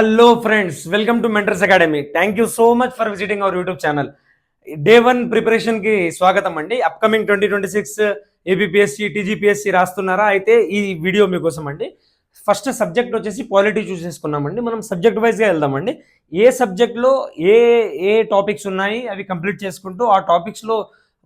Hello friends, welcome to Mentors Academy. Thank you so much for visiting our YouTube channel. Day 1 preparation కి స్వాగతం అండి. Upcoming 2026 APPSC TGPSC రాస్తున్నారా? అయితే ఈ video మీకోసం అండి. ఫస్ట్ సబ్జెక్ట్ వచ్చేసి పాలిటీ చూస్ చేసుకున్నామండి. మనం సబ్జెక్ట్ వైజ్గా వెళ్దామండి. ఏ సబ్జెక్ట్లో ఏ ఏ టాపిక్స్ ఉన్నాయి అవి కంప్లీట్ చేసుకుంటూ ఆ టాపిక్స్లో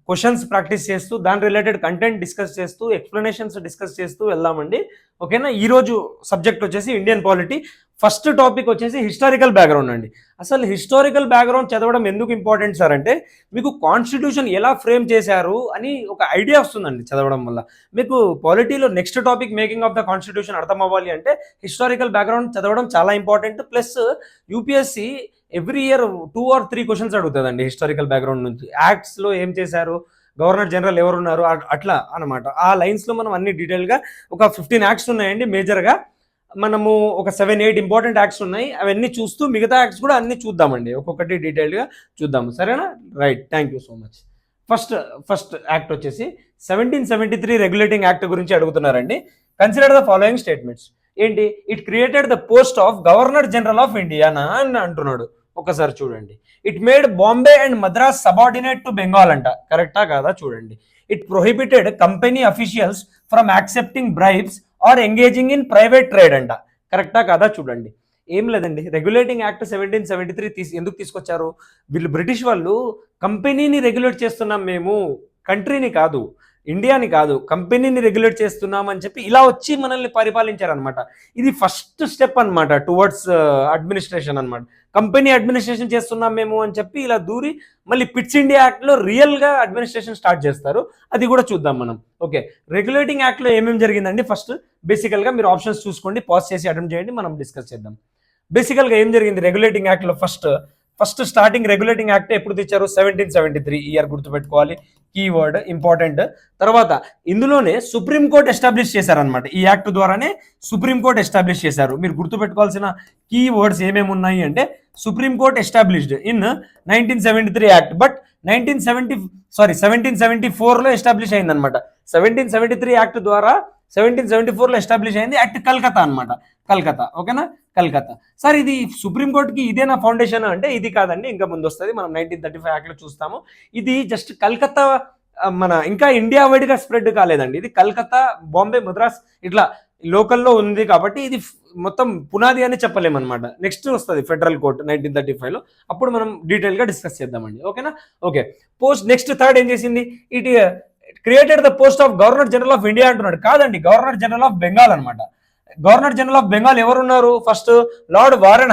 క్వశ్చన్స్ ప్రాక్టీస్ చేస్తూ దాని రిలేటెడ్ కంటెంట్ డిస్కస్ చేస్తూ ఎక్స్ప్లెనేషన్స్ డిస్కస్ చేస్తూ వెళ్దామండి. ఓకేనా? ఈరోజు సబ్జెక్ట్ వచ్చేసి ఇండియన్ పాలిటీ. ఫస్ట్ టాపిక్ వచ్చేసి హిస్టారికల్ బ్యాక్గ్రౌండ్ అండి. అసలు హిస్టారికల్ బ్యాక్గ్రౌండ్ చదవడం ఎందుకు ఇంపార్టెంట్ సార్ అంటే మీకు కాన్స్టిట్యూషన్ ఎలా ఫ్రేమ్ చేశారు అని ఒక ఐడియా వస్తుందండి చదవడం వల్ల. మీకు పాలిటీలో next topic making of the constitution అర్థం అవ్వాలి అంటే హిస్టారికల్ బ్యాక్గ్రౌండ్ చదవడం చాలా important. Plus UPSC every year 2 or 3 questions అడుగుతుందండి హిస్టారికల్ బ్యాక్గ్రౌండ్ నుంచి. యాక్ట్స్లో ఏం చేశారు, గవర్నర్ జనరల్ ఎవరున్నారు, అట్లా అనమాట. ఆ లైన్స్లో మనం అన్ని డీటెయిల్గా ఒక 15 యాక్ట్స్ ఉన్నాయండి మేజర్గా. మనము ఒక 7-8 ఇంపార్టెంట్ యాక్ట్స్ ఉన్నాయి, అవన్నీ చూస్తూ మిగతా యాక్ట్స్ కూడా అన్ని చూద్దామండి, ఒక్కొక్కటి డీటెయిల్గా చూద్దాము. సరేనా? Right, thank you so much. First act వచ్చేసి 1773 రెగ్యులేటింగ్ యాక్ట్ గురించి అడుగుతున్నారండి. Consider the following statements. ఏంటి? It created the post of governor general of ఇండియానా అని అంటున్నాడు. ఒకసారి చూడండి. It made Bombay and Madras subordinate to Bengal అంట. కరెక్టా కాదా చూడండి. It prohibited company officials from accepting bribes or engaging in private trade అంట. కరెక్టా కాదా చూడండి. ఏం లేదండి, రెగ్యులేటింగ్ యాక్ట్ 1773 ఎందుకు తీసుకొచ్చారు? వీళ్ళు బ్రిటిష్ వాళ్ళు కంపెనీని రెగ్యులేట్ చేస్తున్నాం మేము, కంట్రీని కాదు, ఇండియాని కాదు, కంపెనీని రెగ్యులేట్ చేస్తున్నాం అని చెప్పి ఇలా వచ్చి మనల్ని పరిపాలించారనమాట. ఇది ఫస్ట్ స్టెప్ అనమాట టువర్డ్స్ అడ్మినిస్ట్రేషన్ అనమాట. కంపెనీ అడ్మినిస్ట్రేషన్ చేస్తున్నాం మేము అని చెప్పి ఇలా దూరి మళ్ళీ పిట్స్ ఇండియా యాక్ట్లో రియల్గా అడ్మినిస్ట్రేషన్ స్టార్ట్ చేస్తారు. అది కూడా చూద్దాం మనం. ఓకే, రెగ్యులేటింగ్ యాక్ట్లో ఏమేమి జరిగిందండి? ఫస్ట్ బేసికల్గా మీరు ఆప్షన్స్ చూసుకోండి, పాజ్ చేసి అటెంప్ట్ చేయండి, మనం డిస్కస్ చేద్దాం. బేసికల్గా ఏం జరిగింది రెగ్యులేటింగ్ యాక్ట్లో? ఫస్ట్ స్టార్టింగ్ రెగ్యులేటింగ్ యాక్ట్ ఎప్పుడు తెచ్చారు? 1773 ఇయర్ గుర్తుపెట్టుకోవాలి, కీవర్డ్ ఇంపార్టెంట్. తర్వాత ఇందులోనే సుప్రీంకోర్టు ఎస్టాబ్లిష్ చేశారనమాట. ఈ యాక్ట్ ద్వారానే సుప్రీంకోర్టు ఎస్టాబ్లిష్ చేశారు. మీరు గుర్తుపెట్టుకోవాల్సిన కీవర్డ్స్ ఏమేమి ఉన్నాయి అంటే supreme court established in 1973 act, but 1774లో ఎస్టాబ్లిష్ అయిందనమాట. 1773 యాక్ట్ ద్వారా 1774లో ఎస్టాబ్లిష్ అయింది యాక్ట్ కల్కత్తా అనమాట. కల్కత్తా, ఓకేనా? కల్కత్తా. సార్ ఇది సుప్రీంకోర్టుకి ఇదేనా ఫౌండేషన్ అంటే ఇది కాదండి, ఇంకా ముందు వస్తుంది, మనం 1935 యాక్ట్లో చూస్తాము. ఇది జస్ట్ కల్కత్తా, మన ఇంకా ఇండియా వైడ్గా స్ప్రెడ్ కాలేదండి. ఇది కల్కత్తా, బాంబే, మద్రాస్ ఇట్లా లోకల్లో ఉంది కాబట్టి ఇది మొత్తం పునాది అని చెప్పలేమన్నమాట. నెక్స్ట్ వస్తుంది ఫెడరల్ కోర్ట్ 1935లో, అప్పుడు మనం డీటెయిల్గా డిస్కస్ చేద్దామండి. ఓకేనా? ఓకే, నెక్స్ట్ థర్డ్ ఏం చేసింది? It created the post of governor general of India అంటున్నాడు. కాదండి, గవర్నర్ జనరల్ ఆఫ్ బెంగాల్ అనమాట. గవర్నర్ జనరల్ ఆఫ్ బెంగాల్ ఎవరున్నారు? First lord Warren